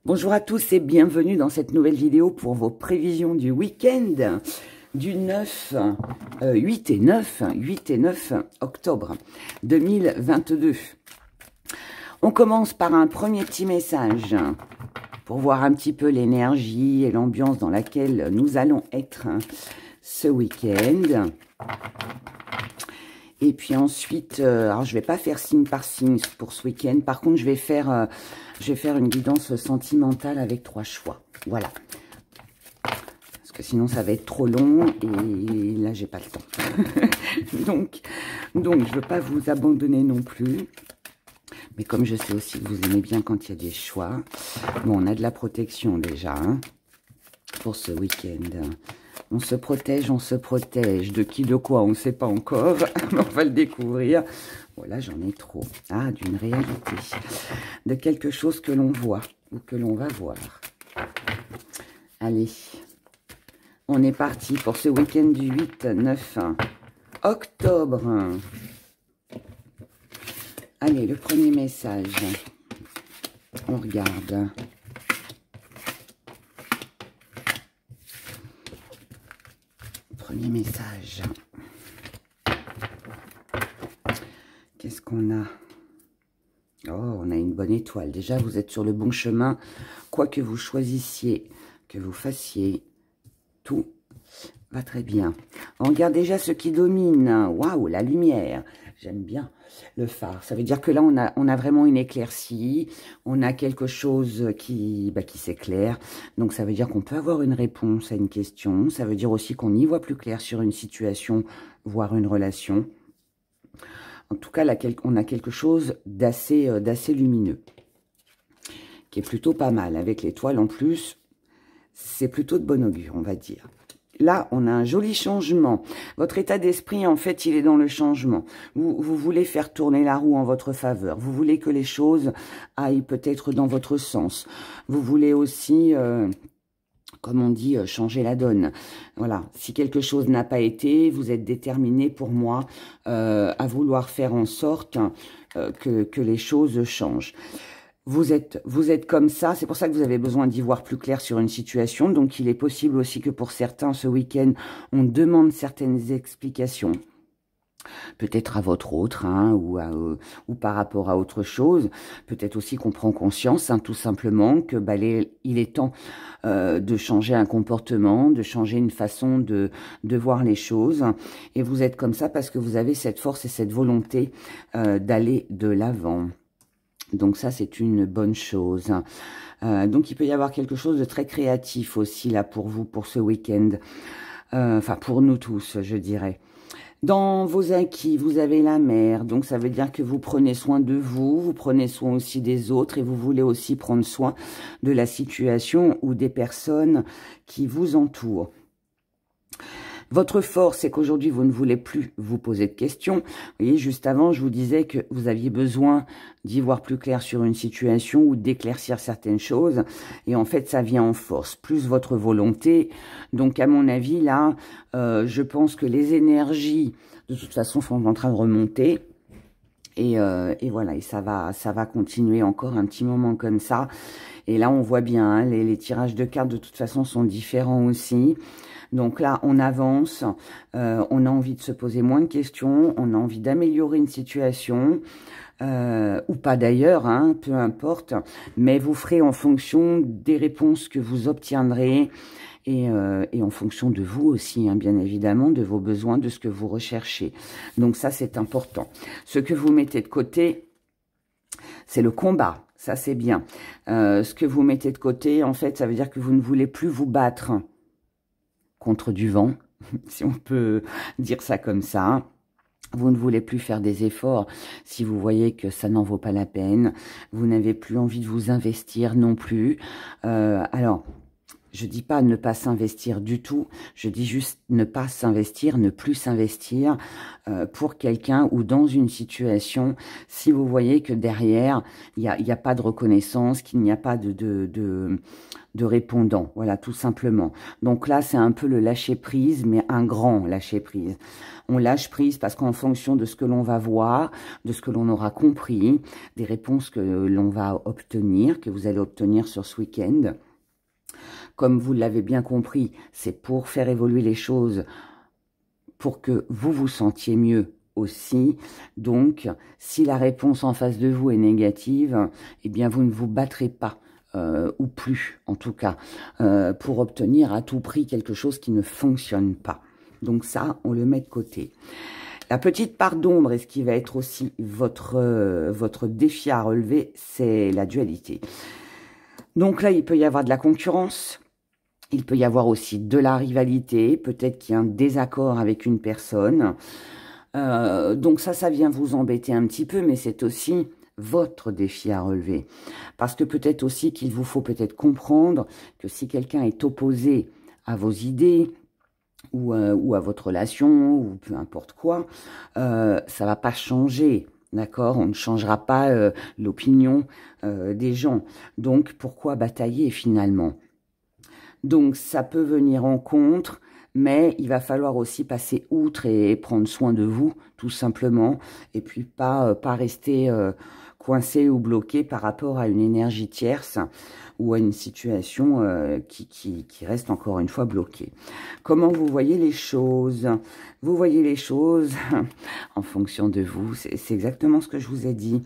Bonjour à tous et bienvenue dans cette nouvelle vidéo pour vos prévisions du week-end du 8 et 9 octobre 2022. On commence par un premier petit message pour voir un petit peu l'énergie et l'ambiance dans laquelle nous allons être ce week-end. Et puis ensuite, alors je vais pas faire signe par signe pour ce week-end. Par contre, je vais faire une guidance sentimentale avec 3 choix. Voilà. Parce que sinon, ça va être trop long et là, j'ai pas le temps. donc, je veux pas vous abandonner non plus. Mais comme je sais aussi que vous aimez bien quand il y a des choix. Bon, on a de la protection déjà pour ce week-end. On se protège. De qui, de quoi, on ne sait pas encore. On va le découvrir. Voilà, j'en ai trop. Ah, d'une réalité. De quelque chose que l'on voit ou que l'on va voir. Allez. On est parti pour ce week-end du 8-9 octobre. Allez, le premier message. On regarde. Premier message. Qu'est-ce qu'on a? Oh, on a une bonne étoile. Déjà, vous êtes sur le bon chemin. Quoi que vous choisissiez, que vous fassiez, tout va très bien. On regarde déjà ce qui domine. Waouh, la lumière. J'aime bien le phare. Ça veut dire que là, on a vraiment une éclaircie. On a quelque chose qui s'éclaire. Donc, ça veut dire qu'on peut avoir une réponse à une question. Ça veut dire aussi qu'on y voit plus clair sur une situation, voire une relation. En tout cas, là, on a quelque chose d'assez lumineux, qui est plutôt pas mal. Avec l'étoile en plus, c'est plutôt de bon augure, on va dire. Là, on a un joli changement. Votre état d'esprit, en fait, il est dans le changement. Vous voulez faire tourner la roue en votre faveur. Vous voulez que les choses aillent peut-être dans votre sens. Vous voulez aussi, comme on dit, changer la donne. Voilà. Si quelque chose n'a pas été, vous êtes déterminé, pour moi, à vouloir faire en sorte que les choses changent. Vous êtes comme ça, c'est pour ça que vous avez besoin d'y voir plus clair sur une situation. Donc, il est possible aussi que pour certains, ce week-end, on demande certaines explications. Peut-être à votre autre, ou par rapport à autre chose. Peut-être aussi qu'on prend conscience, tout simplement, que il est temps de changer un comportement, de changer une façon de voir les choses. Et vous êtes comme ça parce que vous avez cette force et cette volonté d'aller de l'avant. Donc ça, c'est une bonne chose. Donc il peut y avoir quelque chose de très créatif aussi là pour vous, pour ce week-end. Enfin, pour nous tous, je dirais. Dans vos acquis, vous avez la mer. Donc ça veut dire que vous prenez soin de vous, vous prenez soin aussi des autres et vous voulez aussi prendre soin de la situation ou des personnes qui vous entourent. Votre force, c'est qu'aujourd'hui, vous ne voulez plus vous poser de questions. Vous voyez, juste avant, je vous disais que vous aviez besoin d'y voir plus clair sur une situation ou d'éclaircir certaines choses. Et en fait, ça vient en force, plus votre volonté. Donc, à mon avis, là, je pense que les énergies, de toute façon, sont en train de remonter. Et voilà, et ça va continuer encore un petit moment comme ça. Et là, on voit bien, les tirages de cartes, de toute façon, sont différents aussi. Donc là, on avance, on a envie de se poser moins de questions, on a envie d'améliorer une situation, ou pas d'ailleurs, peu importe, mais vous ferez en fonction des réponses que vous obtiendrez et en fonction de vous aussi, bien évidemment, de vos besoins, de ce que vous recherchez. Donc ça, c'est important. Ce que vous mettez de côté, c'est le combat, ça c'est bien. Ce que vous mettez de côté, en fait, ça veut dire que vous ne voulez plus vous battre contre du vent, si on peut dire ça comme ça. Vous ne voulez plus faire des efforts si vous voyez que ça n'en vaut pas la peine. Vous n'avez plus envie de vous investir non plus. Alors, Je dis pas ne pas s'investir du tout, je dis juste ne pas s'investir, ne plus s'investir pour quelqu'un ou dans une situation, si vous voyez que derrière, il y a pas de reconnaissance, qu'il n'y a pas de répondant, voilà, tout simplement. Donc là, c'est un peu le lâcher-prise, mais un grand lâcher-prise. On lâche prise parce qu'en fonction de ce que l'on va voir, de ce que l'on aura compris, des réponses que l'on va obtenir, que vous allez obtenir sur ce week-end, comme vous l'avez bien compris, c'est pour faire évoluer les choses, pour que vous vous sentiez mieux aussi. Donc, si la réponse en face de vous est négative, eh bien, vous ne vous battrez pas, ou plus, en tout cas, pour obtenir à tout prix quelque chose qui ne fonctionne pas. Donc ça, on le met de côté. La petite part d'ombre, et ce qui va être aussi votre défi à relever, c'est la dualité. Donc là, il peut y avoir de la concurrence. Il peut y avoir aussi de la rivalité, peut-être qu'il y a un désaccord avec une personne. Donc ça vient vous embêter un petit peu, mais c'est aussi votre défi à relever. Parce que peut-être aussi qu'il vous faut peut-être comprendre que si quelqu'un est opposé à vos idées ou à votre relation, ou peu importe quoi, ça va pas changer. D'accord, on ne changera pas l'opinion des gens. Donc, pourquoi batailler finalement ? Donc, ça peut venir en contre, mais il va falloir aussi passer outre et prendre soin de vous, tout simplement. Et puis, pas rester coincé ou bloqué par rapport à une énergie tierce ou à une situation qui reste encore une fois bloquée. Comment vous voyez les choses? Vous voyez les choses en fonction de vous. C'est exactement ce que je vous ai dit.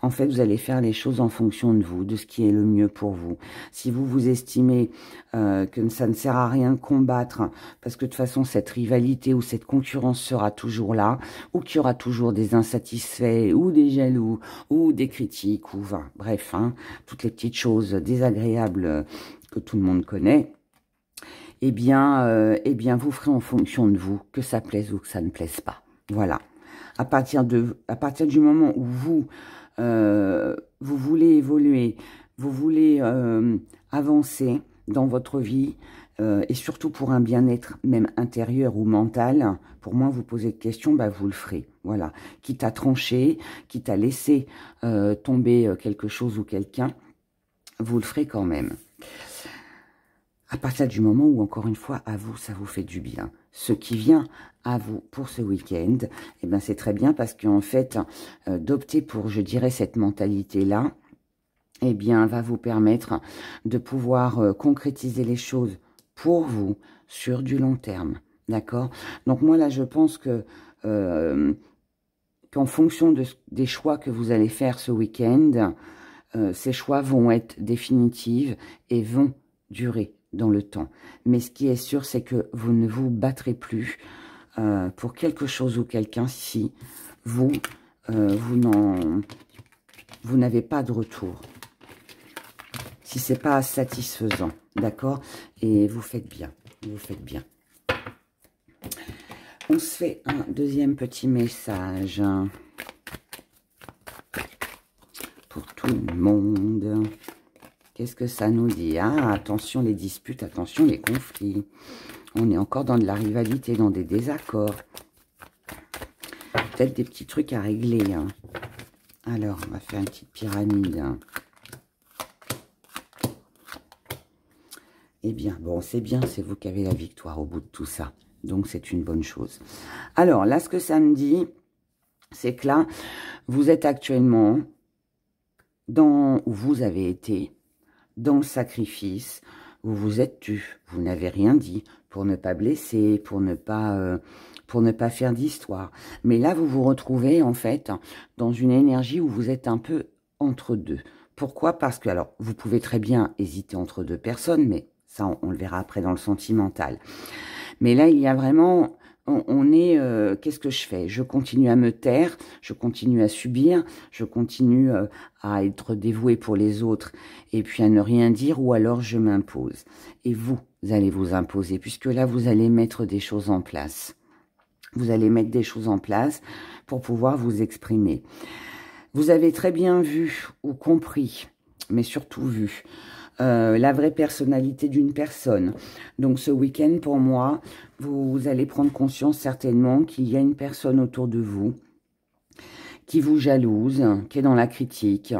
En fait, vous allez faire les choses en fonction de vous, de ce qui est le mieux pour vous. Si vous vous estimez que ça ne sert à rien de combattre, parce que de toute façon, cette rivalité ou cette concurrence sera toujours là, ou qu'il y aura toujours des insatisfaits, ou des jaloux, ou des critiques, ou enfin, bref, hein, toutes les petites choses désagréables que tout le monde connaît, eh bien, vous ferez en fonction de vous, que ça plaise ou que ça ne plaise pas. Voilà. À partir du moment où vous voulez évoluer, vous voulez avancer dans votre vie, et surtout pour un bien-être même intérieur ou mental, pour moi, vous posez de questions, bah, vous le ferez. Voilà. Quitte à trancher, quitte à laisser tomber quelque chose ou quelqu'un, vous le ferez quand même. À partir du moment où, encore une fois, à vous, ça vous fait du bien. Ce qui vient à vous pour ce week-end, eh ben, c'est très bien parce qu'en fait, d'opter pour, je dirais, cette mentalité-là, eh bien, va vous permettre de pouvoir concrétiser les choses pour vous sur du long terme. D'accord? Donc, moi, là, je pense que qu'en fonction des choix que vous allez faire ce week-end, ces choix vont être définitifs et vont durer dans le temps. Mais ce qui est sûr, c'est que vous ne vous battrez plus pour quelque chose ou quelqu'un si vous n'avez pas de retour. Si c'est pas satisfaisant, d'accord? Et vous faites bien, vous faites bien. On se fait un deuxième petit message pour tout le monde. Qu'est-ce que ça nous dit? Ah, attention les disputes, attention les conflits. On est encore dans de la rivalité, dans des désaccords. Peut-être des petits trucs à régler. Hein. Alors, on va faire une petite pyramide. Hein. Eh bien, bon, c'est bien, c'est vous qui avez la victoire au bout de tout ça. Donc, c'est une bonne chose. Alors, là, ce que ça me dit, c'est que là, vous êtes actuellement où vous avez été dans le sacrifice, vous vous êtes tu, vous n'avez rien dit pour ne pas blesser, pour ne pas faire d'histoire. Mais là, vous vous retrouvez en fait dans une énergie où vous êtes un peu entre deux. Pourquoi? Parce que, alors, vous pouvez très bien hésiter entre deux personnes, mais ça, on le verra après dans le sentimental. Mais là, il y a vraiment... On est, qu'est-ce que je fais? Je continue à me taire, je continue à subir, je continue à être dévouée pour les autres et puis à ne rien dire, ou alors je m'impose. Et vous allez vous imposer, puisque là, vous allez mettre des choses en place. Vous allez mettre des choses en place pour pouvoir vous exprimer. Vous avez très bien vu ou compris, mais surtout vu, la vraie personnalité d'une personne. Donc ce week-end, pour moi, vous allez prendre conscience certainement qu'il y a une personne autour de vous qui vous jalouse, qui est dans la critique,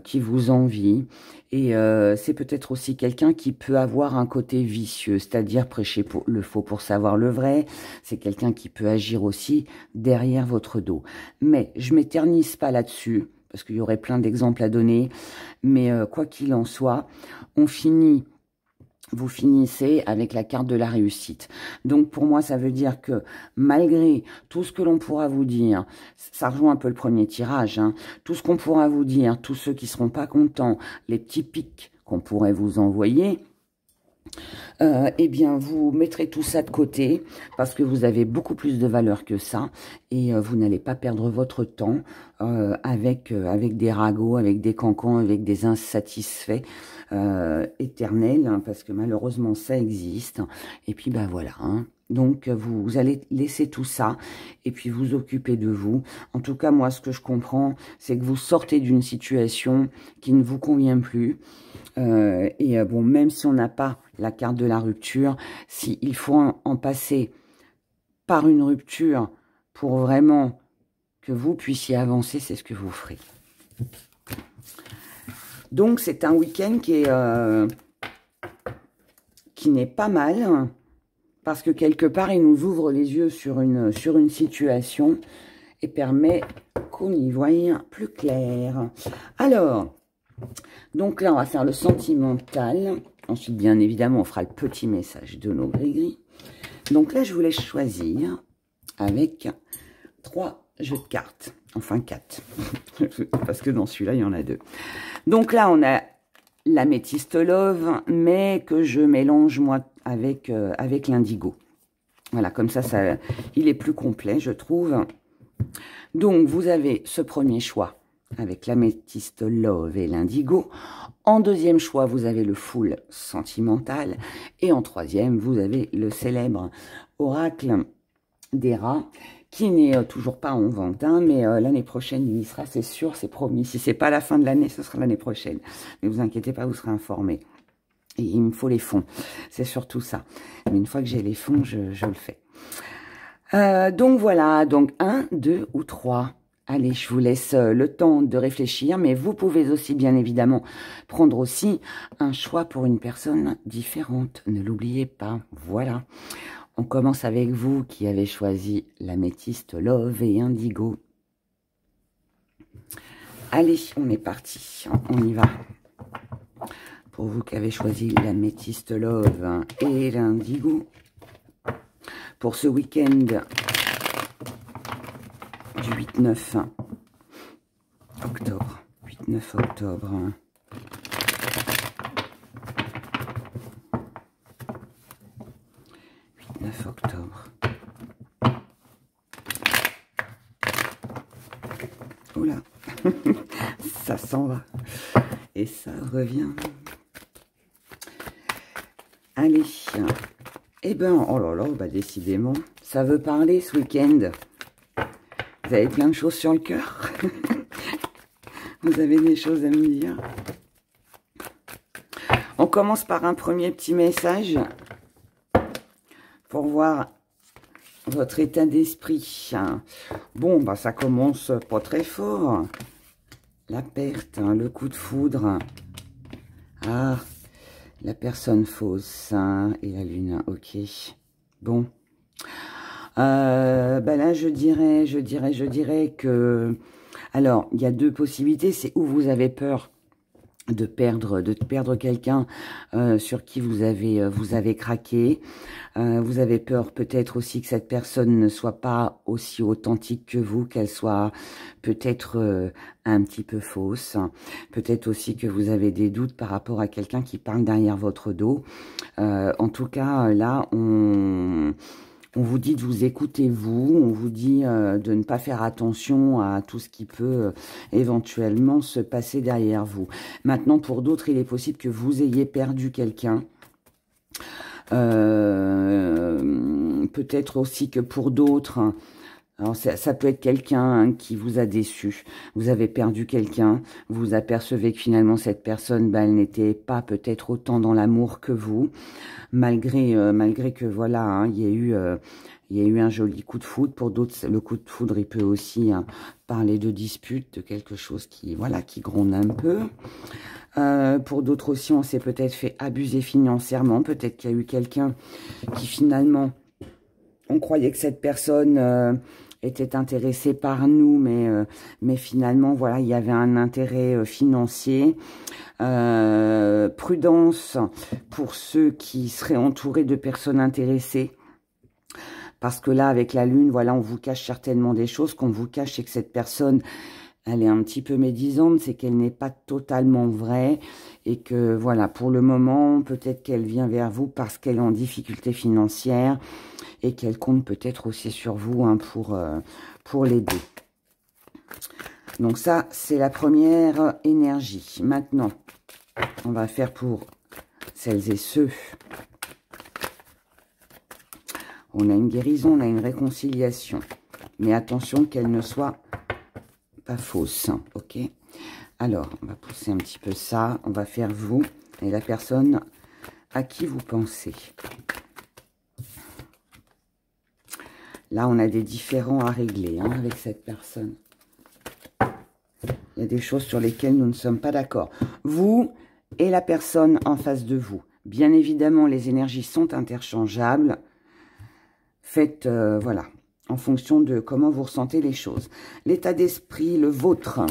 qui vous envie. Et c'est peut-être aussi quelqu'un qui peut avoir un côté vicieux, c'est-à-dire prêcher le faux pour savoir le vrai. C'est quelqu'un qui peut agir aussi derrière votre dos. Mais je m'éternise pas là-dessus, parce qu'il y aurait plein d'exemples à donner. Mais quoi qu'il en soit, vous finissez avec la carte de la réussite. Donc, pour moi, ça veut dire que malgré tout ce que l'on pourra vous dire, ça rejoint un peu le premier tirage, hein, tout ce qu'on pourra vous dire, tous ceux qui ne seront pas contents, les petits pics qu'on pourrait vous envoyer, eh bien, vous mettrez tout ça de côté parce que vous avez beaucoup plus de valeur que ça et vous n'allez pas perdre votre temps avec des ragots, avec des cancans, avec des insatisfaits éternels, hein, parce que malheureusement, ça existe. Et puis, ben voilà, hein. Donc, vous allez laisser tout ça et puis vous occuper de vous. En tout cas, moi, ce que je comprends, c'est que vous sortez d'une situation qui ne vous convient plus. Bon, même si on n'a pas la carte de la rupture, s'il faut en passer par une rupture pour vraiment que vous puissiez avancer, c'est ce que vous ferez. Donc, c'est un week-end qui n'est pas mal, parce que quelque part, il nous ouvre les yeux sur une situation et permet qu'on y voie plus clair. Alors, donc là, on va faire le sentimental. Ensuite, bien évidemment, on fera le petit message de nos gris-gris. Donc là, je vous laisse choisir avec 3 jeux de cartes. Enfin, 4. Parce que dans celui-là, il y en a 2. Donc là, on a l'améthyste love, mais que je mélange, moi, avec l'indigo. Voilà, comme ça, il est plus complet, je trouve. Donc, vous avez ce premier choix avec l'améthyste love et l'indigo. En deuxième choix, vous avez le full sentimental. Et en troisième, vous avez le célèbre oracle des rats, qui n'est toujours pas en vente, hein, mais l'année prochaine, il y sera, c'est sûr, c'est promis. Si c'est pas la fin de l'année, ce sera l'année prochaine. Mais vous inquiétez pas, vous serez informés. Et il me faut les fonds, c'est surtout ça. Mais une fois que j'ai les fonds, je le fais. Donc voilà, donc 1, 2 ou 3. Allez, je vous laisse le temps de réfléchir, mais vous pouvez aussi, bien évidemment, prendre aussi un choix pour une personne différente. Ne l'oubliez pas, voilà. On commence avec vous qui avez choisi l'améthyste love et indigo. Allez, on est parti, on y va. Pour vous qui avez choisi l'améthyste love et l'indigo, pour ce week-end du 8-9 octobre. 8-9 octobre. 8-9 octobre. Oula, ça s'en va. Et ça revient. Allez. Eh ben, oh là là, bah décidément, ça veut parler ce week-end. Vous avez plein de choses sur le cœur. Vous avez des choses à me dire. On commence par un premier petit message pour voir votre état d'esprit. Bon, bah ça commence pas très fort. La perte, hein, le coup de foudre. Ah, la personne fausse hein, et la lune, ok. Bon. Ben là, je dirais que... Alors, il y a 2 possibilités. C'est où vous avez peur de perdre quelqu'un sur qui vous avez craqué. Vous avez peur peut-être aussi que cette personne ne soit pas aussi authentique que vous, qu'elle soit peut-être un petit peu fausse. Peut-être aussi que vous avez des doutes par rapport à quelqu'un qui parle derrière votre dos. En tout cas, là, on vous dit de vous écouter vous, on vous dit de ne pas faire attention à tout ce qui peut éventuellement se passer derrière vous. Maintenant, pour d'autres, il est possible que vous ayez perdu quelqu'un. Peut-être aussi que pour d'autres, Alors, ça peut être quelqu'un hein, qui vous a déçu. Vous avez perdu quelqu'un. Vous apercevez que finalement, cette personne, bah, elle n'était pas peut-être autant dans l'amour que vous. Malgré que, voilà, hein, il y a eu un joli coup de foudre. Pour d'autres, le coup de foudre, il peut aussi hein, parler de dispute, de quelque chose qui, voilà, qui gronde un peu. Pour d'autres aussi, on s'est peut-être fait abuser financièrement. Peut-être qu'il y a eu quelqu'un qui finalement, on croyait que cette personne était intéressée par nous, mais finalement, voilà, il y avait un intérêt financier. Prudence pour ceux qui seraient entourés de personnes intéressées. Parce que là, avec la lune, voilà, on vous cache certainement des choses. Qu'on vous cache, c'est que cette personne, elle est un petit peu médisante, c'est qu'elle n'est pas totalement vraie. Et que, voilà, pour le moment, peut-être qu'elle vient vers vous parce qu'elle est en difficulté financière. Et qu'elle compte peut-être aussi sur vous hein, pour l'aider. Donc ça, c'est la première énergie. Maintenant, on va faire pour celles et ceux. On a une guérison, on a une réconciliation. Mais attention qu'elle ne soit pas fausse. Ok. Alors, on va pousser un petit peu ça. On va faire vous et la personne à qui vous pensez. Là, on a des différends à régler hein, avec cette personne. Il y a des choses sur lesquelles nous ne sommes pas d'accord. Vous et la personne en face de vous. Bien évidemment, les énergies sont interchangeables. Faites, voilà, en fonction de comment vous ressentez les choses. L'état d'esprit, le vôtre.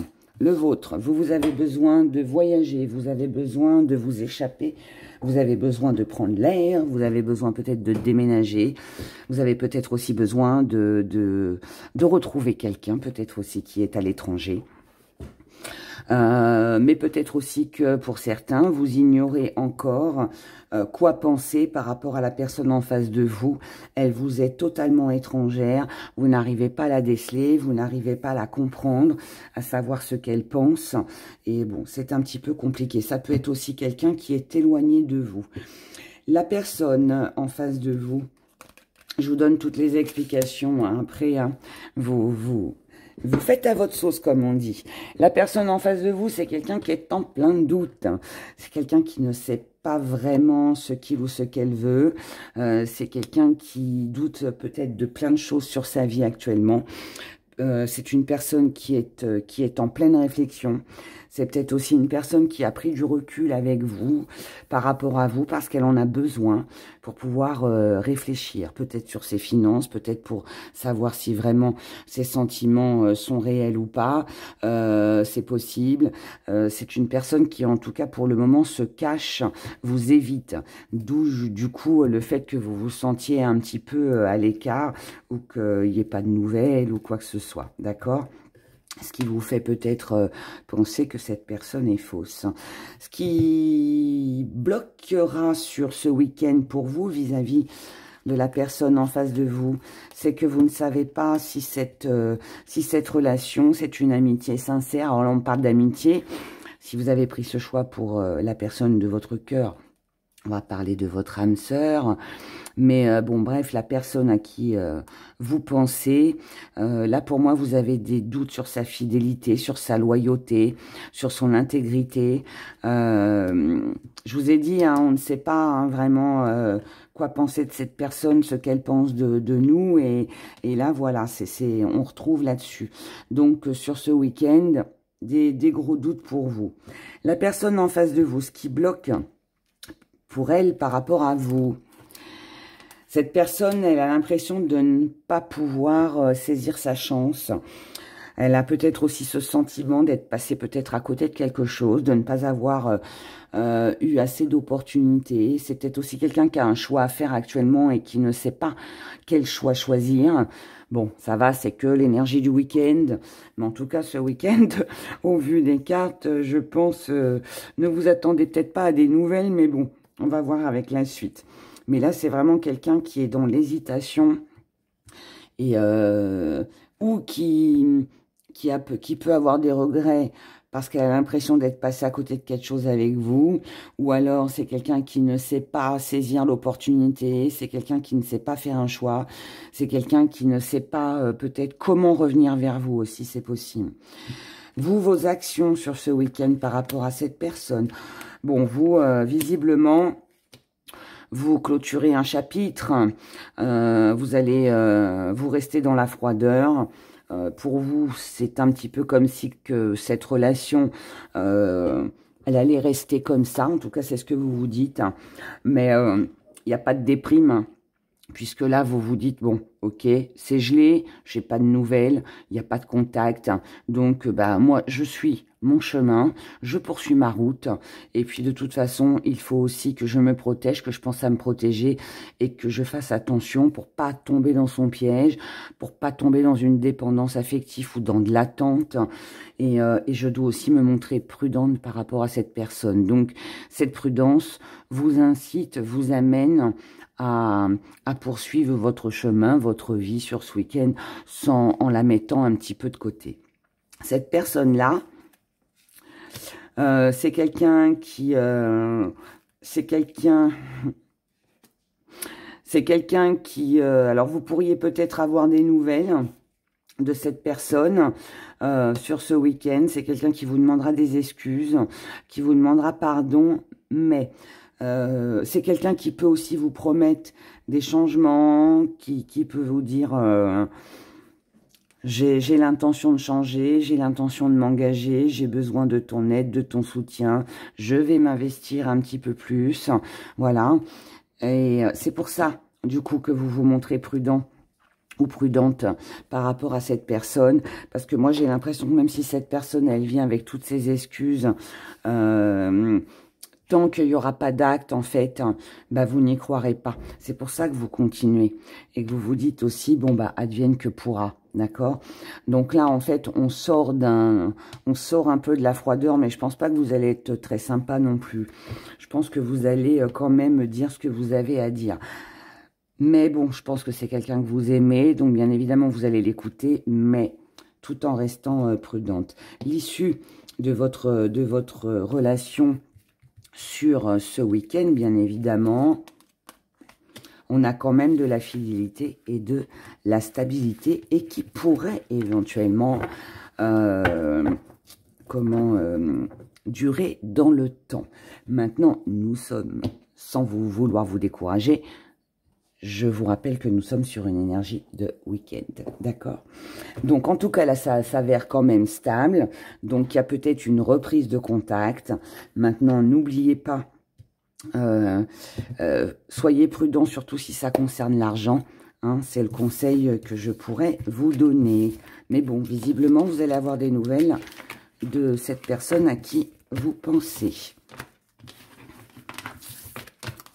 Vous avez besoin de voyager, vous avez besoin de vous échapper, vous avez besoin de prendre l'air, vous avez besoin peut-être de déménager, vous avez peut-être aussi besoin de retrouver quelqu'un, peut-être aussi qui est à l'étranger. Mais peut-être aussi que pour certains, vous ignorez encore quoi penser par rapport à la personne en face de vous. Elle vous est totalement étrangère, vous n'arrivez pas à la déceler, vous n'arrivez pas à la comprendre, à savoir ce qu'elle pense. Et bon, c'est un petit peu compliqué. Ça peut être aussi quelqu'un qui est éloigné de vous. La personne en face de vous, je vous donne toutes les explications hein, après, hein, vous faites à votre sauce, comme on dit. La personne en face de vous, c'est quelqu'un qui est en plein de doute. C'est quelqu'un qui ne sait pas vraiment ce qu'il ou ce qu'elle veut. C'est quelqu'un qui doute peut-être de plein de choses sur sa vie actuellement. C'est une personne qui est en pleine réflexion. C'est peut-être aussi une personne qui a pris du recul avec vous, par rapport à vous, parce qu'elle en a besoin pour pouvoir réfléchir, peut-être sur ses finances, peut-être pour savoir si vraiment ses sentiments sont réels ou pas. C'est possible. C'est une personne qui, en tout cas, pour le moment, se cache, vous évite. D'où, du coup, le fait que vous vous sentiez un petit peu à l'écart ou qu'il n'y ait pas de nouvelles ou quoi que ce soit. D'accord ? Ce qui vous fait peut-être penser que cette personne est fausse. Ce qui bloquera sur ce week-end pour vous vis-à-vis de la personne en face de vous, c'est que vous ne savez pas si cette relation, c'est une amitié sincère. Alors là, on parle d'amitié. Si vous avez pris ce choix pour la personne de votre cœur, on va parler de votre âme sœur. Mais bon, bref, la personne à qui vous pensez, là pour moi, vous avez des doutes sur sa fidélité, sur sa loyauté, sur son intégrité. Je vous ai dit, hein, on ne sait pas hein, vraiment quoi penser de cette personne, ce qu'elle pense de nous. Et là, voilà, on retrouve là-dessus. Donc, sur ce week-end, des gros doutes pour vous. La personne en face de vous, ce qui bloque pour elle par rapport à vous. Cette personne, elle a l'impression de ne pas pouvoir saisir sa chance. Elle a peut-être aussi ce sentiment d'être passée peut-être à côté de quelque chose, de ne pas avoir eu assez d'opportunités. C'est peut-être aussi quelqu'un qui a un choix à faire actuellement et qui ne sait pas quel choix choisir. Bon, ça va, c'est que l'énergie du week-end. Mais en tout cas, ce week-end, au vu des cartes, je pense, ne vous attendez peut-être pas à des nouvelles, mais bon, on va voir avec la suite. Mais là, c'est vraiment quelqu'un qui est dans l'hésitation et ou qui peut avoir des regrets parce qu'elle a l'impression d'être passée à côté de quelque chose avec vous, ou alors c'est quelqu'un qui ne sait pas saisir l'opportunité, c'est quelqu'un qui ne sait pas faire un choix, c'est quelqu'un qui ne sait pas peut-être comment revenir vers vous aussi, c'est possible. Vous, vos actions sur ce week-end par rapport à cette personne. Bon, vous, visiblement, vous clôturez un chapitre, vous allez vous rester dans la froideur. Pour vous, c'est un petit peu comme si que cette relation, elle allait rester comme ça. En tout cas, c'est ce que vous vous dites. Mais il n'y a pas de déprime. Puisque là, vous vous dites, bon, ok, c'est gelé, j'ai pas de nouvelles, il n'y a pas de contact. Donc, bah, moi, je suis mon chemin, je poursuis ma route. Et puis, de toute façon, il faut aussi que je me protège, que je pense à me protéger et que je fasse attention pour pas tomber dans son piège, pour pas tomber dans une dépendance affective ou dans de l'attente. Et je dois aussi me montrer prudente par rapport à cette personne. Donc, cette prudence vous incite, vous amène à poursuivre votre chemin, votre vie sur ce week-end, en la mettant un petit peu de côté. Cette personne-là, c'est quelqu'un qui... c'est quelqu'un qui... alors, vous pourriez peut-être avoir des nouvelles de cette personne sur ce week-end. C'est quelqu'un qui vous demandera des excuses, qui vous demandera pardon, mais... c'est quelqu'un qui peut aussi vous promettre des changements, qui peut vous dire j'ai l'intention de changer, j'ai l'intention de m'engager, j'ai besoin de ton aide, de ton soutien, je vais m'investir un petit peu plus, voilà. Et c'est pour ça, du coup, que vous vous montrez prudent ou prudente par rapport à cette personne, parce que moi, j'ai l'impression que même si cette personne, elle vient avec toutes ses excuses, tant qu'il n'y aura pas d'acte, en fait, bah, vous n'y croirez pas. C'est pour ça que vous continuez. Et que vous vous dites aussi, bon, bah, advienne que pourra. D'accord? Donc là, en fait, on sort un peu de la froideur, mais je pense pas que vous allez être très sympa non plus. Je pense que vous allez quand même dire ce que vous avez à dire. Mais bon, je pense que c'est quelqu'un que vous aimez, donc bien évidemment, vous allez l'écouter, mais tout en restant prudente. L'issue de votre relation sur ce week-end, bien évidemment, on a quand même de la fidélité et de la stabilité et qui pourrait éventuellement durer dans le temps. Maintenant, nous sommes, sans vouloir vous décourager, je vous rappelle que nous sommes sur une énergie de week-end, d'accord? Donc, en tout cas, là, ça s'avère quand même stable. Donc, il y a peut-être une reprise de contact. Maintenant, n'oubliez pas, soyez prudents, surtout si ça concerne l'argent. Hein, c'est le conseil que je pourrais vous donner. Mais bon, visiblement, vous allez avoir des nouvelles de cette personne à qui vous pensez.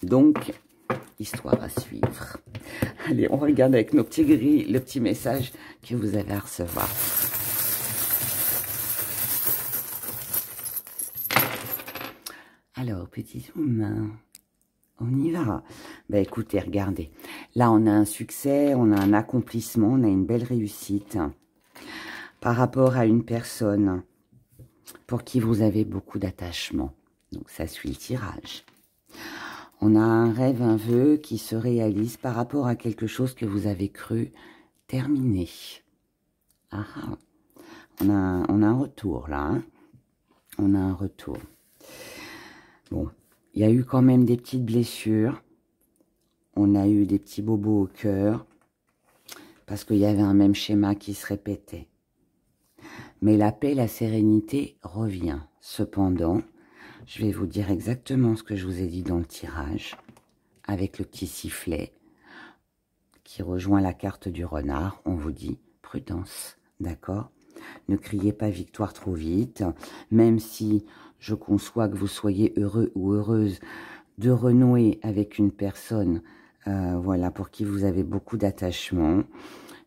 Donc... histoire à suivre. Allez, on regarde avec nos petits gris le petit message que vous avez à recevoir. Alors, petit zoom, on y va. Ben, écoutez, regardez. Là, on a un succès, on a un accomplissement, on a une belle réussite par rapport à une personne pour qui vous avez beaucoup d'attachement. Donc, ça suit le tirage. On a un rêve, un vœu qui se réalise par rapport à quelque chose que vous avez cru terminer. Ah, on a un retour là. Hein, on a un retour. Bon, il y a eu quand même des petites blessures. On a eu des petits bobos au cœur. Parce qu'il y avait un même schéma qui se répétait. Mais la paix, la sérénité revient. Cependant... je vais vous dire exactement ce que je vous ai dit dans le tirage, avec le petit sifflet qui rejoint la carte du renard. On vous dit prudence, d'accord? Ne criez pas victoire trop vite, même si je conçois que vous soyez heureux ou heureuse de renouer avec une personne voilà, pour qui vous avez beaucoup d'attachement,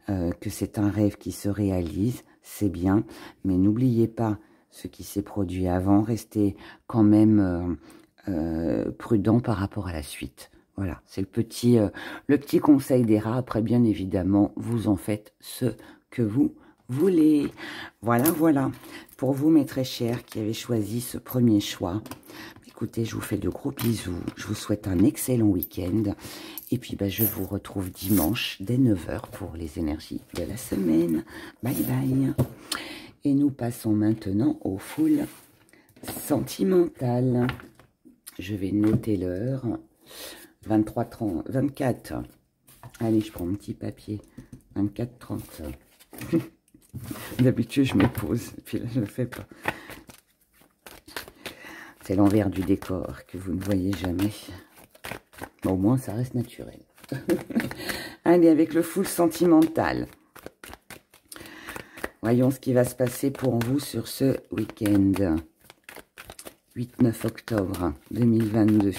que c'est un rêve qui se réalise, c'est bien, mais n'oubliez pas ce qui s'est produit avant, restez quand même prudent par rapport à la suite. Voilà, c'est le petit conseil des rats. Après, bien évidemment, vous en faites ce que vous voulez. Voilà, voilà. Pour vous, mes très chers, qui avez choisi ce premier choix, écoutez, je vous fais de gros bisous. Je vous souhaite un excellent week-end. Et puis, je vous retrouve dimanche dès 9 h pour les énergies de la semaine. Bye bye. Et nous passons maintenant au full sentimental. Je vais noter l'heure. 23h30, 24. Allez, je prends mon petit papier. 24h30. D'habitude, je me pose. Puis là, je ne le fais pas. C'est l'envers du décor que vous ne voyez jamais. Bon, au moins, ça reste naturel. Allez, avec le full sentimental. Voyons ce qui va se passer pour vous sur ce week-end. 8-9 octobre 2022.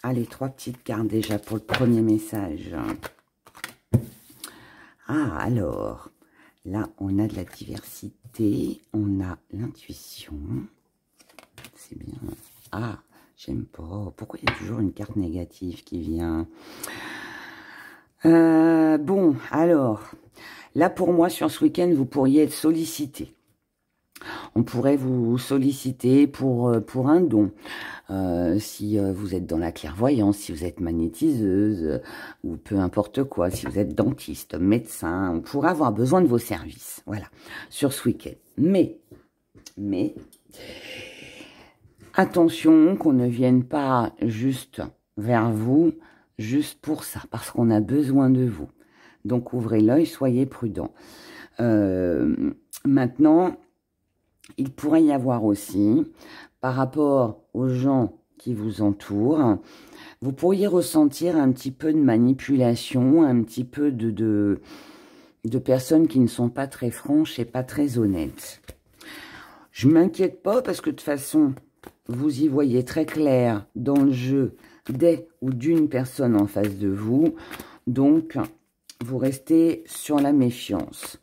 Allez, 3 petites cartes déjà pour le premier message. Ah, alors, là, on a de la diversité, on a l'intuition. C'est bien. Ah, j'aime pas. Pourquoi il y a toujours une carte négative qui vient? Bon, alors, là, pour moi, sur ce week-end, vous pourriez être sollicité. On pourrait vous solliciter pour un don. Si vous êtes dans la clairvoyance, si vous êtes magnétiseuse, ou peu importe quoi, si vous êtes dentiste, médecin, on pourrait avoir besoin de vos services, voilà, sur ce week-end. Mais, attention qu'on ne vienne pas juste vers vous, juste pour ça, parce qu'on a besoin de vous. Donc, ouvrez l'œil, soyez prudents. Maintenant, il pourrait y avoir aussi, par rapport aux gens qui vous entourent, vous pourriez ressentir un petit peu de manipulation, un petit peu de personnes qui ne sont pas très franches et pas très honnêtes. Je ne m'inquiète pas parce que de toute façon, vous y voyez très clair dans le jeu des ou d'une personne en face de vous. Donc, vous restez sur la méfiance.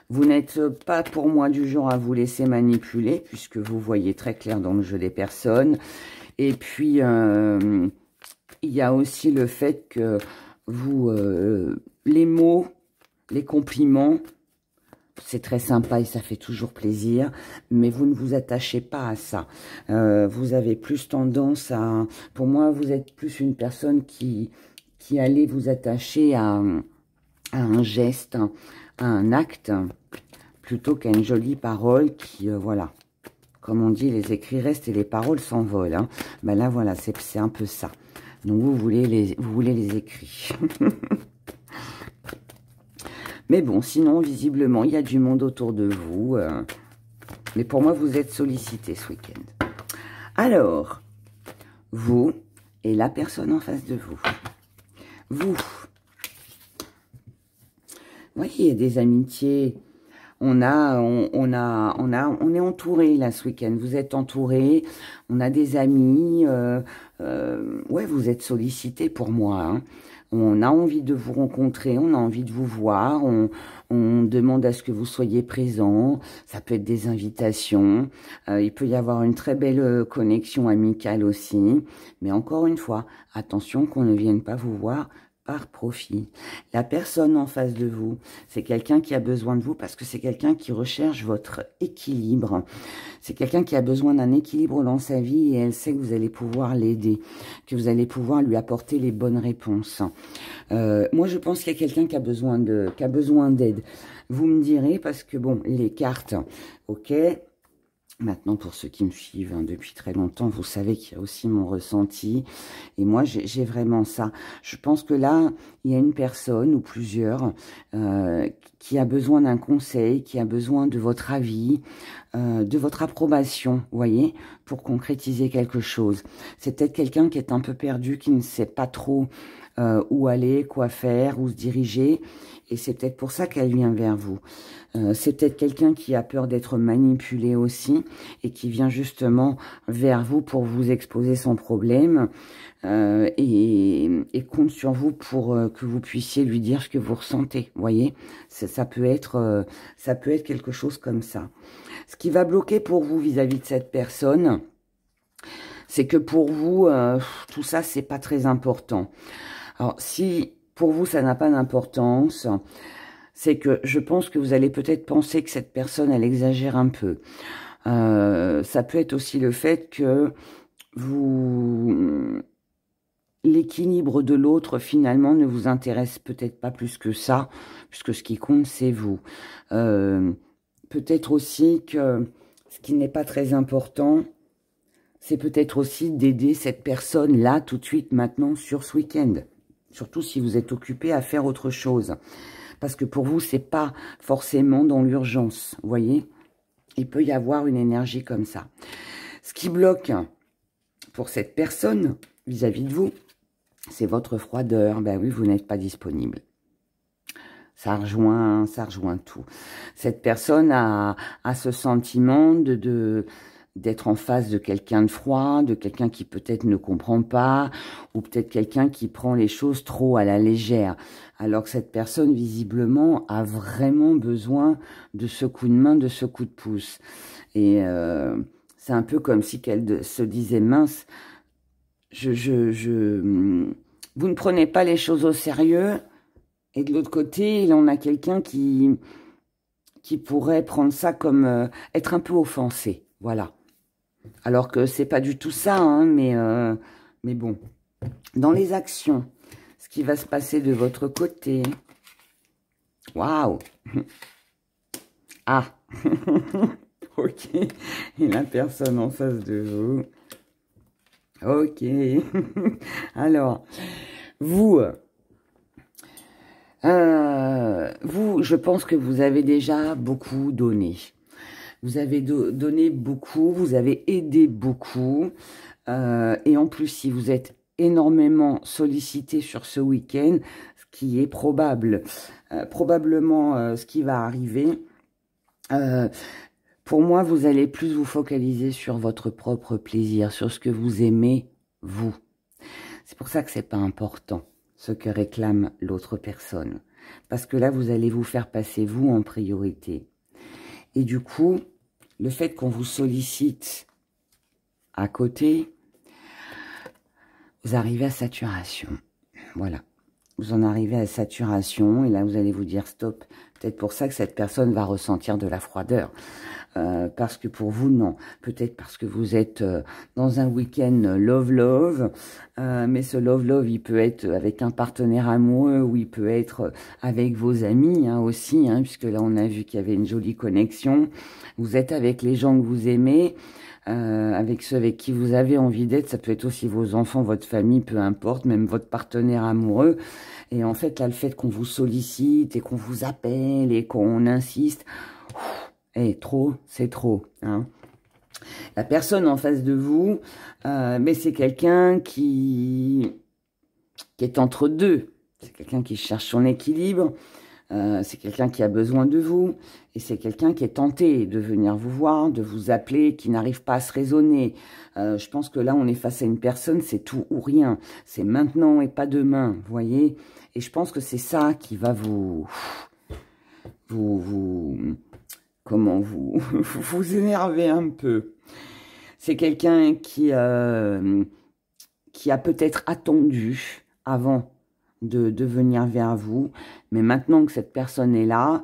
Vous n'êtes pas pour moi du genre à vous laisser manipuler, puisque vous voyez très clair dans le jeu des personnes. Et puis, il y a aussi le fait que vous, les mots, les compliments, c'est très sympa et ça fait toujours plaisir, mais vous ne vous attachez pas à ça. Vous avez plus tendance à... Pour moi, vous êtes plus une personne qui allait vous attacher à un geste, à un acte, plutôt qu'à une jolie parole qui, voilà, comme on dit, les écrits restent et les paroles s'envolent. Hein. Ben là, voilà, c'est un peu ça. Donc, vous voulez les écrits. Mais bon, sinon, visiblement, il y a du monde autour de vous. Mais pour moi, vous êtes sollicité ce week-end. Alors, vous et la personne en face de vous. Vous. Vous voyez, il y a des amitiés. On est entouré là ce week-end. Vous êtes entouré. On a des amis. Ouais, vous êtes sollicité pour moi. Hein. On a envie de vous rencontrer. On a envie de vous voir. On demande à ce que vous soyez présents. Ça peut être des invitations. Il peut y avoir une très belle connexion amicale aussi. Mais encore une fois, attention qu'on ne vienne pas vous voir par profit. La personne en face de vous, c'est quelqu'un qui a besoin de vous parce que c'est quelqu'un qui recherche votre équilibre. C'est quelqu'un qui a besoin d'un équilibre dans sa vie et elle sait que vous allez pouvoir l'aider, que vous allez pouvoir lui apporter les bonnes réponses. Moi, je pense qu'il y a quelqu'un qui a besoin d'aide. Vous me direz parce que, bon, les cartes, ok. Maintenant, pour ceux qui me suivent depuis très longtemps, vous savez qu'il y a aussi mon ressenti. Et moi, j'ai vraiment ça. Je pense que là, il y a une personne ou plusieurs qui a besoin d'un conseil, qui a besoin de votre avis, de votre approbation, vous voyez, pour concrétiser quelque chose. C'est peut-être quelqu'un qui est un peu perdu, qui ne sait pas trop où aller, quoi faire, où se diriger. Et c'est peut-être pour ça qu'elle vient vers vous. C'est peut-être quelqu'un qui a peur d'être manipulé aussi et qui vient justement vers vous pour vous exposer son problème et compte sur vous pour que vous puissiez lui dire ce que vous ressentez. Vous voyez, ça peut être quelque chose comme ça. Ce qui va bloquer pour vous vis-à-vis de cette personne, c'est que pour vous, tout ça, c'est pas très important. Alors, si pour vous, ça n'a pas d'importance, c'est que je pense que vous allez peut-être penser que cette personne, elle exagère un peu. Ça peut être aussi le fait que l'équilibre de l'autre, finalement, ne vous intéresse peut-être pas plus que ça, puisque ce qui compte, c'est vous. Peut-être aussi que ce qui n'est pas très important, c'est peut-être aussi d'aider cette personne-là, tout de suite, maintenant, sur ce week-end. Surtout si vous êtes occupé à faire autre chose. Parce que pour vous, c'est pas forcément dans l'urgence, vous voyez. Il peut y avoir une énergie comme ça. Ce qui bloque pour cette personne, vis-à-vis de vous, c'est votre froideur. Ben oui, vous n'êtes pas disponible. Ça rejoint tout. Cette personne a ce sentiment d'être en face de quelqu'un de froid, de quelqu'un qui peut-être ne comprend pas, ou peut-être quelqu'un qui prend les choses trop à la légère. Alors que cette personne, visiblement, a vraiment besoin de ce coup de main, de ce coup de pouce. Et c'est un peu comme si qu'elle se disait, mince, vous ne prenez pas les choses au sérieux. Et de l'autre côté, il en a quelqu'un qui pourrait prendre ça comme être un peu offensé. Voilà. Alors que c'est pas du tout ça, hein, mais bon. Dans les actions, ce qui va se passer de votre côté. Waouh. Ah. Ok. Et la personne en face de vous. Ok. Alors, vous, je pense que vous avez déjà beaucoup donné. Vous avez donné beaucoup, vous avez aidé beaucoup. Et en plus, si vous êtes énormément sollicité sur ce week-end, ce qui est probable, probablement ce qui va arriver, pour moi, vous allez plus vous focaliser sur votre propre plaisir, sur ce que vous aimez, vous. C'est pour ça que c'est pas important, ce que réclame l'autre personne. Parce que là, vous allez vous faire passer vous en priorité. Et du coup, le fait qu'on vous sollicite à côté, vous arrivez à saturation. Voilà. Vous en arrivez à saturation et là, vous allez vous dire stop. Peut-être pour ça que cette personne va ressentir de la froideur. Parce que pour vous, non. Peut-être parce que vous êtes dans un week-end love-love. Mais ce love-love, il peut être avec un partenaire amoureux ou il peut être avec vos amis hein, aussi. Hein, puisque là, on a vu qu'il y avait une jolie connexion. Vous êtes avec les gens que vous aimez. Avec ceux avec qui vous avez envie d'être. Ça peut être aussi vos enfants, votre famille, peu importe. Même votre partenaire amoureux. Et en fait, là, le fait qu'on vous sollicite et qu'on vous appelle et qu'on insiste... Et trop, c'est trop. Hein. La personne en face de vous, mais c'est quelqu'un qui est entre deux. C'est quelqu'un qui cherche son équilibre. C'est quelqu'un qui a besoin de vous. Et c'est quelqu'un qui est tenté de venir vous voir, de vous appeler, qui n'arrive pas à se raisonner. Je pense que là, on est face à une personne, c'est tout ou rien. C'est maintenant et pas demain, vous voyez. Et je pense que c'est ça qui va comment vous énervez un peu. C'est quelqu'un qui a peut-être attendu avant de venir vers vous. Mais maintenant que cette personne est là,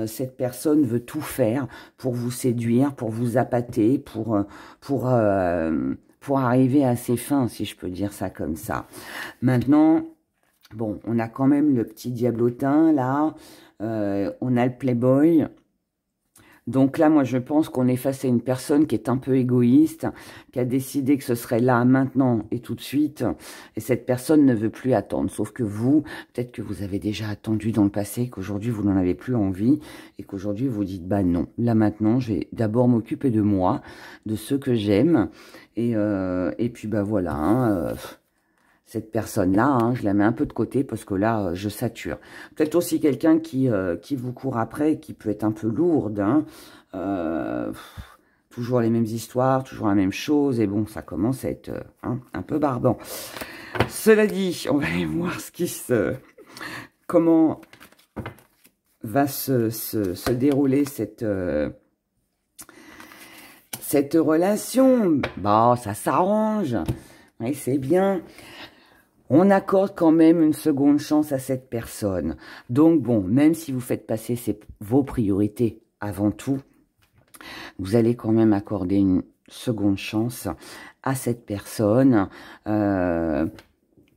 cette personne veut tout faire pour vous séduire, pour vous appâter, pour arriver à ses fins, si je peux dire ça comme ça. Maintenant, bon, on a quand même le petit diablotin, là. On a le playboy. Donc là, moi, je pense qu'on est face à une personne qui est un peu égoïste, qui a décidé que ce serait là, maintenant et tout de suite. Et cette personne ne veut plus attendre. Sauf que vous, peut-être que vous avez déjà attendu dans le passé, qu'aujourd'hui, vous n'en avez plus envie. Et qu'aujourd'hui, vous dites, bah non, là maintenant, je vais d'abord m'occuper de moi, de ceux que j'aime. Et puis, bah voilà, hein, cette personne-là, hein, je la mets un peu de côté parce que là, je sature. Peut-être aussi quelqu'un qui vous court après, qui peut être un peu lourde. Hein. Toujours les mêmes histoires, toujours la même chose. Et bon, ça commence à être un peu barbant. Cela dit, on va aller voir comment va se dérouler cette relation. Bon, ça s'arrange. Oui, c'est bien. On accorde quand même une seconde chance à cette personne. Donc bon, même si vous faites passer vos priorités avant tout, vous allez quand même accorder une seconde chance à cette personne.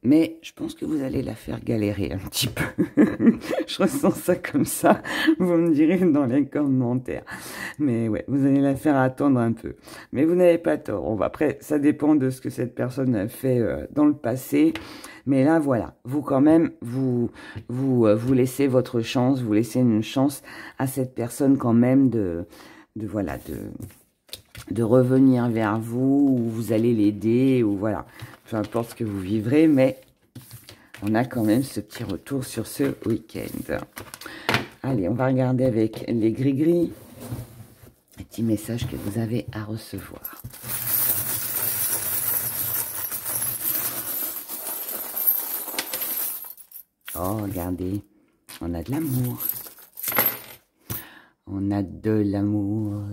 Mais je pense que vous allez la faire galérer un petit peu. Je ressens ça comme ça. Vous me direz dans les commentaires. Mais ouais, vous allez la faire attendre un peu. Mais vous n'avez pas tort. Après, ça dépend de ce que cette personne a fait dans le passé. Mais là, voilà. Vous, quand même, vous laissez votre chance. Vous laissez une chance à cette personne quand même de revenir vers vous, ou vous allez l'aider, ou voilà, peu importe ce que vous vivrez, mais on a quand même ce petit retour sur ce week-end. Allez, on va regarder avec les gris-gris, les petits messages que vous avez à recevoir. Oh, regardez, on a de l'amour. On a de l'amour.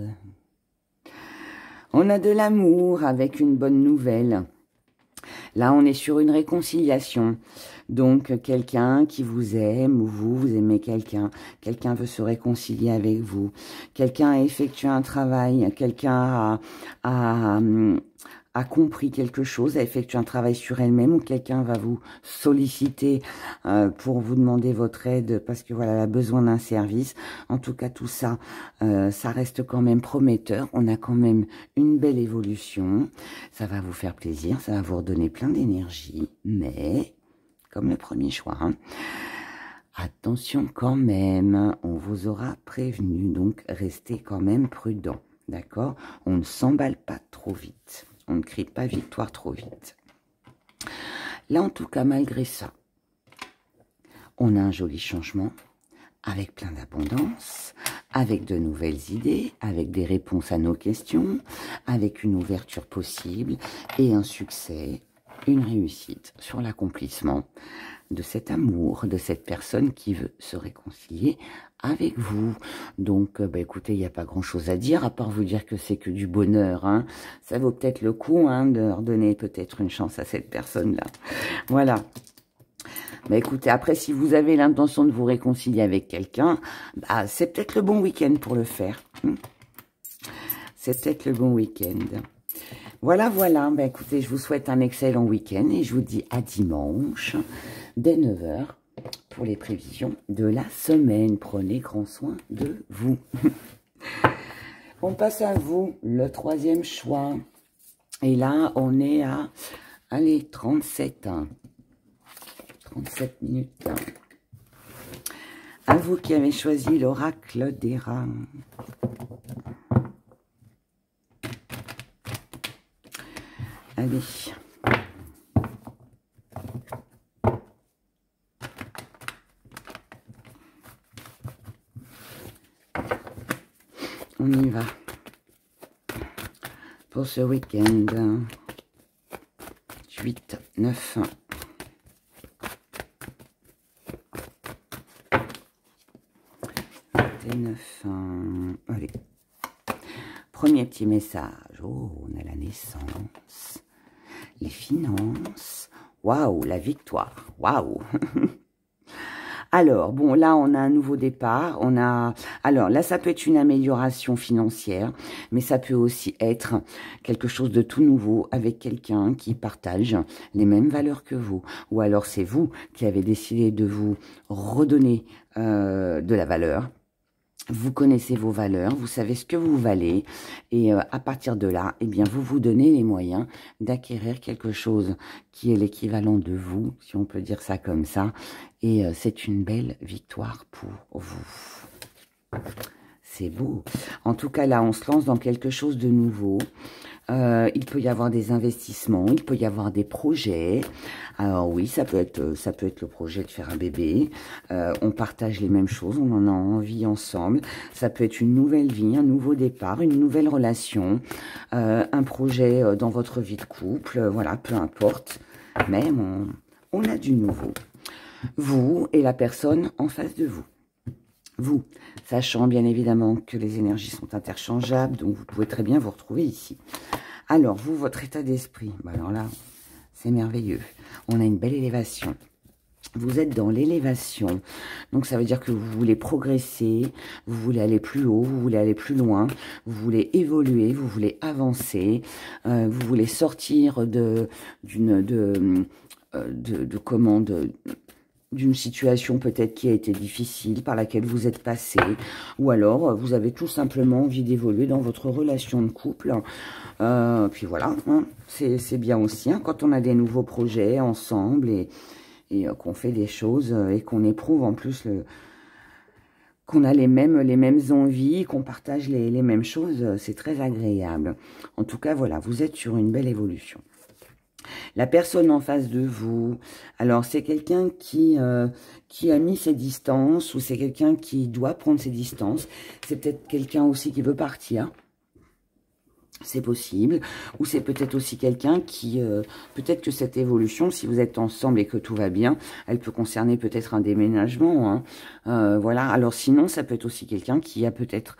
On a de l'amour avec une bonne nouvelle. Là, on est sur une réconciliation. Donc, quelqu'un qui vous aime, ou vous aimez quelqu'un. Quelqu'un veut se réconcilier avec vous. Quelqu'un a effectué un travail. Quelqu'un a compris quelque chose, a effectué un travail sur elle-même, ou quelqu'un va vous solliciter pour vous demander votre aide parce que voilà, elle a besoin d'un service. En tout cas, tout ça, ça reste quand même prometteur. On a quand même une belle évolution. Ça va vous faire plaisir, ça va vous redonner plein d'énergie, mais comme le premier choix, hein, attention quand même, on vous aura prévenu, donc restez quand même prudent, d'accord? On ne s'emballe pas trop vite. On ne crie pas victoire trop vite. Là, en tout cas, malgré ça, on a un joli changement, avec plein d'abondance, avec de nouvelles idées, avec des réponses à nos questions, avec une ouverture possible et un succès, une réussite sur l'accomplissement de cet amour, de cette personne qui veut se réconcilier avec vous. Donc, écoutez, il n'y a pas grand-chose à dire, à part vous dire que c'est que du bonheur. Hein. Ça vaut peut-être le coup de redonner peut-être une chance à cette personne-là. Voilà. Écoutez, après, si vous avez l'intention de vous réconcilier avec quelqu'un, c'est peut-être le bon week-end pour le faire. C'est peut-être le bon week-end. Voilà, voilà. Écoutez, je vous souhaite un excellent week-end et je vous dis à dimanche, dès 9 h, pour les prévisions de la semaine. Prenez grand soin de vous. On passe à vous, le troisième choix. Et là, on est à, allez, 37 minutes. À vous qui avez choisi l'oracle des rats. Allez. On y va. Pour ce week-end. 8, 9. Et 9. Allez. Premier petit message. Oh, on a la naissance. Les finances. Waouh, la victoire. Waouh. Alors, bon, là, on a un nouveau départ. Alors, là, ça peut être une amélioration financière, mais ça peut aussi être quelque chose de tout nouveau avec quelqu'un qui partage les mêmes valeurs que vous. Ou alors, c'est vous qui avez décidé de vous redonner de la valeur. Vous connaissez vos valeurs, vous savez ce que vous valez, et à partir de là, eh bien, vous vous donnez les moyens d'acquérir quelque chose qui est l'équivalent de vous, si on peut dire ça comme ça, et c'est une belle victoire pour vous. C'est beau. En tout cas, là, on se lance dans quelque chose de nouveau. Il peut y avoir des investissements, il peut y avoir des projets. Alors oui, ça peut être le projet de faire un bébé. On partage les mêmes choses, on en a envie ensemble. Ça peut être une nouvelle vie, un nouveau départ, une nouvelle relation, un projet dans votre vie de couple. Voilà, peu importe. Mais on a du nouveau. Vous et la personne en face de vous. Vous, sachant bien évidemment que les énergies sont interchangeables, donc vous pouvez très bien vous retrouver ici. Alors, vous, votre état d'esprit, alors là, C'est merveilleux. On a une belle élévation. Vous êtes dans l'élévation, donc ça veut dire que vous voulez progresser, vous voulez aller plus haut, vous voulez aller plus loin, vous voulez évoluer, vous voulez avancer, vous voulez sortir d'une situation peut-être qui a été difficile, par laquelle vous êtes passé, ou alors vous avez tout simplement envie d'évoluer dans votre relation de couple. Puis voilà, hein, c'est bien aussi hein, quand on a des nouveaux projets ensemble et qu'on fait des choses et qu'on éprouve en plus qu'on a les mêmes envies, qu'on partage les mêmes choses, c'est très agréable. En tout cas, voilà, vous êtes sur une belle évolution. La personne en face de vous, alors c'est quelqu'un qui a mis ses distances ou c'est quelqu'un qui doit prendre ses distances. C'est peut-être quelqu'un aussi qui veut partir. C'est possible. Ou c'est peut-être aussi quelqu'un qui... peut-être que cette évolution, si vous êtes ensemble et que tout va bien, elle peut concerner peut-être un déménagement. Hein. Voilà. Alors sinon, ça peut être aussi quelqu'un qui a peut-être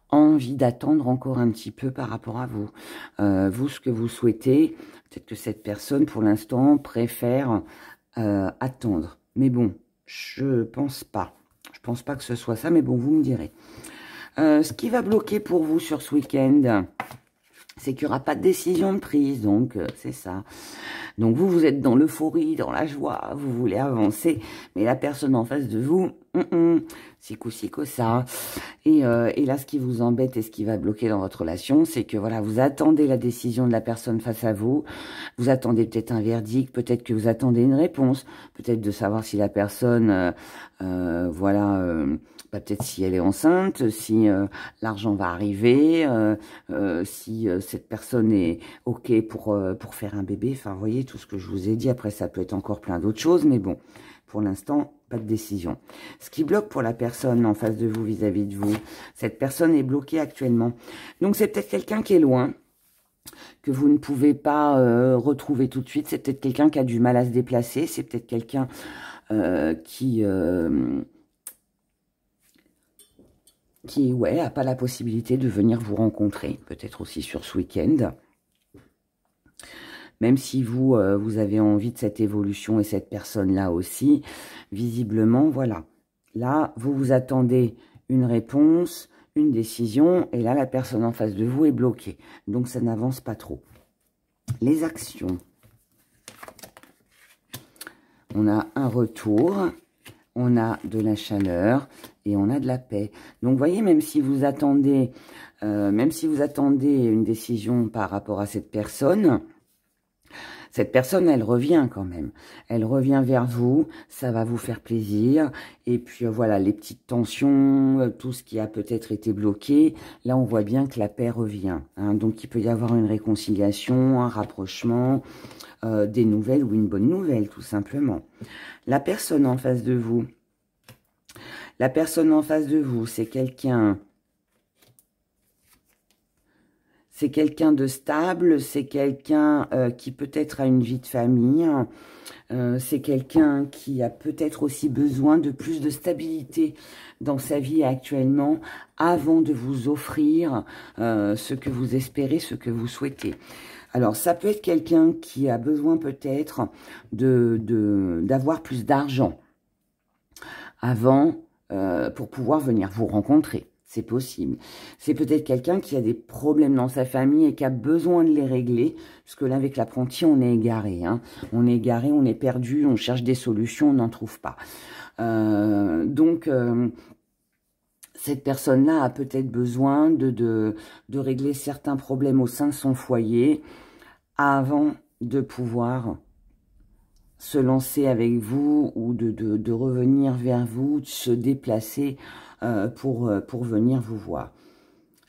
envie d'attendre encore un petit peu par rapport à vous. Vous, ce que vous souhaitez, peut-être que cette personne, pour l'instant, préfère attendre. Mais bon, je pense pas. Je pense pas que ce soit ça, mais bon, vous me direz. Ce qui va bloquer pour vous sur ce week-end, c'est qu'il n'y aura pas de décision de prise, donc c'est ça. Donc vous êtes dans l'euphorie, dans la joie, vous voulez avancer, mais la personne en face de vous, c'est ça. Et là, ce qui vous embête et ce qui va bloquer dans votre relation, c'est que voilà, vous attendez la décision de la personne face à vous, vous attendez peut-être un verdict, peut-être que vous attendez une réponse, peut-être de savoir si la personne, peut-être si elle est enceinte, si l'argent va arriver, si cette personne est OK pour faire un bébé. Enfin, vous voyez, tout ce que je vous ai dit. Après, ça peut être encore plein d'autres choses, mais bon, pour l'instant, pas de décision. Ce qui bloque pour la personne en face de vous, vis-à-vis de vous, cette personne est bloquée actuellement. Donc, c'est peut-être quelqu'un qui est loin, que vous ne pouvez pas retrouver tout de suite. C'est peut-être quelqu'un qui a du mal à se déplacer. C'est peut-être quelqu'un qui a pas la possibilité de venir vous rencontrer, peut-être aussi sur ce week-end. Même si vous avez envie de cette évolution et cette personne-là aussi, visiblement, voilà. Là, vous attendez une réponse, une décision, et là, la personne en face de vous est bloquée. Donc, ça n'avance pas trop. Les actions. On a un retour, on a de la chaleur et on a de la paix. Donc, vous voyez, même si vous attendez une décision par rapport à cette personne, elle revient quand même. Elle revient vers vous, ça va vous faire plaisir. Et puis voilà, les petites tensions, tout ce qui a peut-être été bloqué, là on voit bien que la paix revient. Hein. Donc il peut y avoir une réconciliation, un rapprochement, des nouvelles ou une bonne nouvelle tout simplement. La personne en face de vous, c'est quelqu'un... C'est quelqu'un de stable, c'est quelqu'un qui peut-être a une vie de famille, c'est quelqu'un qui a peut-être aussi besoin de plus de stabilité dans sa vie actuellement avant de vous offrir ce que vous espérez, ce que vous souhaitez. Alors, ça peut être quelqu'un qui a besoin peut-être d'avoir plus d'argent avant pour pouvoir venir vous rencontrer. C'est possible. C'est peut-être quelqu'un qui a des problèmes dans sa famille et qui a besoin de les régler. Parce que là, avec l'apprenti, on est égaré. Hein. On est égaré, on est perdu, on cherche des solutions, on n'en trouve pas. Cette personne-là a peut-être besoin de régler certains problèmes au sein de son foyer avant de pouvoir se lancer avec vous ou de revenir vers vous, de se déplacer pour venir vous voir.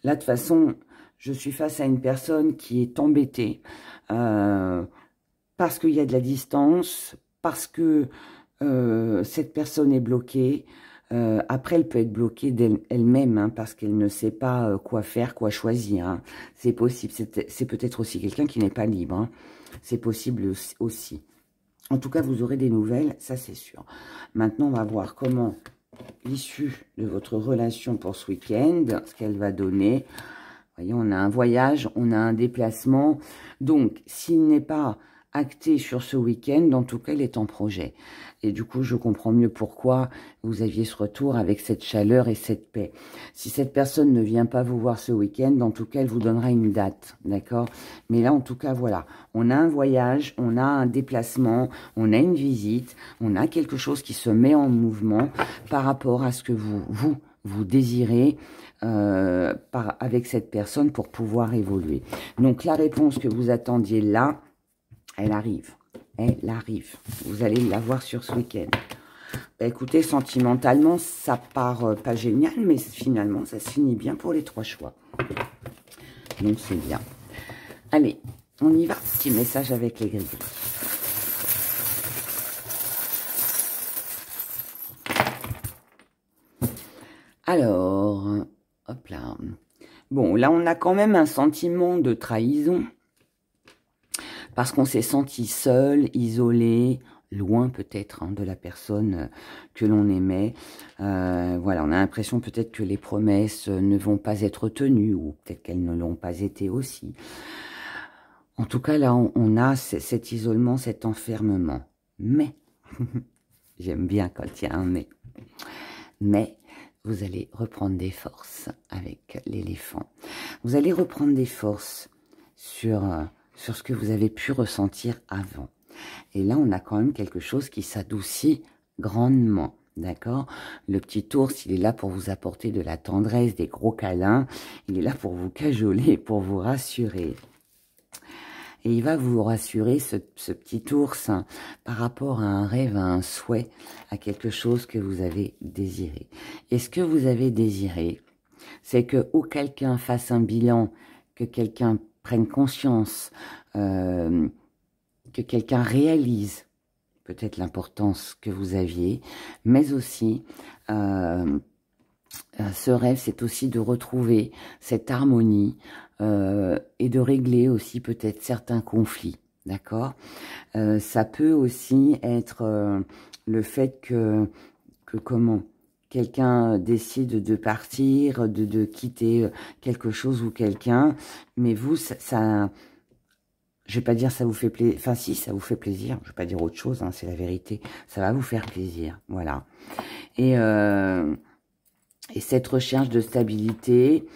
Là, de toute façon, je suis face à une personne qui est embêtée parce qu'il y a de la distance, parce que cette personne est bloquée. Après, elle peut être bloquée d'elle-même hein, parce qu'elle ne sait pas quoi faire, quoi choisir. Hein. C'est possible. C'est peut-être aussi quelqu'un qui n'est pas libre. Hein. C'est possible aussi. En tout cas, vous aurez des nouvelles, ça c'est sûr. Maintenant, on va voir comment l'issue de votre relation pour ce week-end, ce qu'elle va donner. Vous voyez, on a un voyage, on a un déplacement. Donc, s'il n'est pas acté sur ce week-end, en tout cas, il est en projet. Et du coup, je comprends mieux pourquoi vous aviez ce retour avec cette chaleur et cette paix. Si cette personne ne vient pas vous voir ce week-end, en tout cas, elle vous donnera une date, d'accord? Mais là, en tout cas, voilà, on a un voyage, on a un déplacement, on a une visite, on a quelque chose qui se met en mouvement par rapport à ce que vous désirez avec cette personne pour pouvoir évoluer. Donc, la réponse que vous attendiez là, elle arrive. Elle arrive. Vous allez la voir sur ce week-end. Bah, écoutez, sentimentalement, ça part pas génial, mais finalement, ça se finit bien pour les 3 choix. Donc, c'est bien. Allez, on y va. Petit message avec les gris. Alors, hop là. Bon, là, on a quand même un sentiment de trahison. Parce qu'on s'est senti seul, isolé, loin peut-être de la personne que l'on aimait. Voilà, on a l'impression peut-être que les promesses ne vont pas être tenues, ou peut-être qu'elles ne l'ont pas été aussi. En tout cas, là, on a cet isolement, cet enfermement. Mais, j'aime bien quand il y a un mais, vous allez reprendre des forces avec l'éléphant. Vous allez reprendre des forces sur ce que vous avez pu ressentir avant. Et là, on a quand même quelque chose qui s'adoucit grandement, d'accord? Le petit ours, il est là pour vous apporter de la tendresse, des gros câlins. Il est là pour vous cajoler, pour vous rassurer. Et il va vous rassurer, ce petit ours, hein, par rapport à un rêve, à un souhait, à quelque chose que vous avez désiré. Et ce que vous avez désiré, c'est que ou quelqu'un fasse un bilan, que quelqu'un prenne conscience, que quelqu'un réalise peut-être l'importance que vous aviez, mais aussi, ce rêve, c'est aussi de retrouver cette harmonie et de régler aussi peut-être certains conflits, d'accord? Ça peut aussi être le fait que comment quelqu'un décide de partir, de quitter quelque chose ou quelqu'un, mais vous, ça je vais pas dire ça vous fait plaisir, enfin si, ça vous fait plaisir, je vais pas dire autre chose, hein, c'est la vérité, ça va vous faire plaisir, voilà. Et cette recherche de stabilité,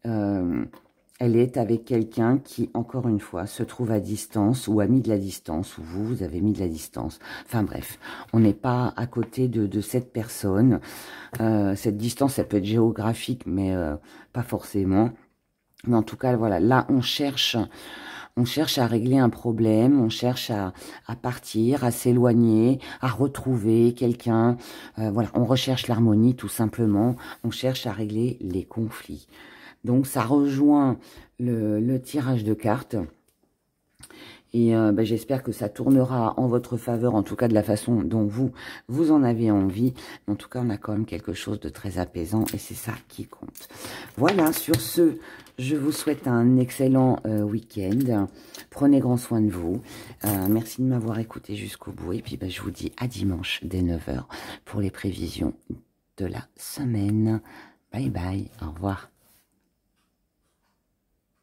elle est avec quelqu'un qui, encore une fois, se trouve à distance ou a mis de la distance, ou vous avez mis de la distance. Enfin bref, on n'est pas à côté de cette personne. Cette distance, elle peut être géographique, mais pas forcément. Mais en tout cas, voilà, là, on cherche à régler un problème, on cherche à partir, à s'éloigner, à retrouver quelqu'un. Voilà, on recherche l'harmonie tout simplement, on cherche à régler les conflits. Donc ça rejoint le tirage de cartes. Et j'espère que ça tournera en votre faveur, en tout cas de la façon dont vous en avez envie. En tout cas, on a quand même quelque chose de très apaisant et c'est ça qui compte. Voilà, sur ce, je vous souhaite un excellent week-end. Prenez grand soin de vous. Merci de m'avoir écouté jusqu'au bout. Et puis, je vous dis à dimanche dès 9 h pour les prévisions de la semaine. Bye bye, au revoir.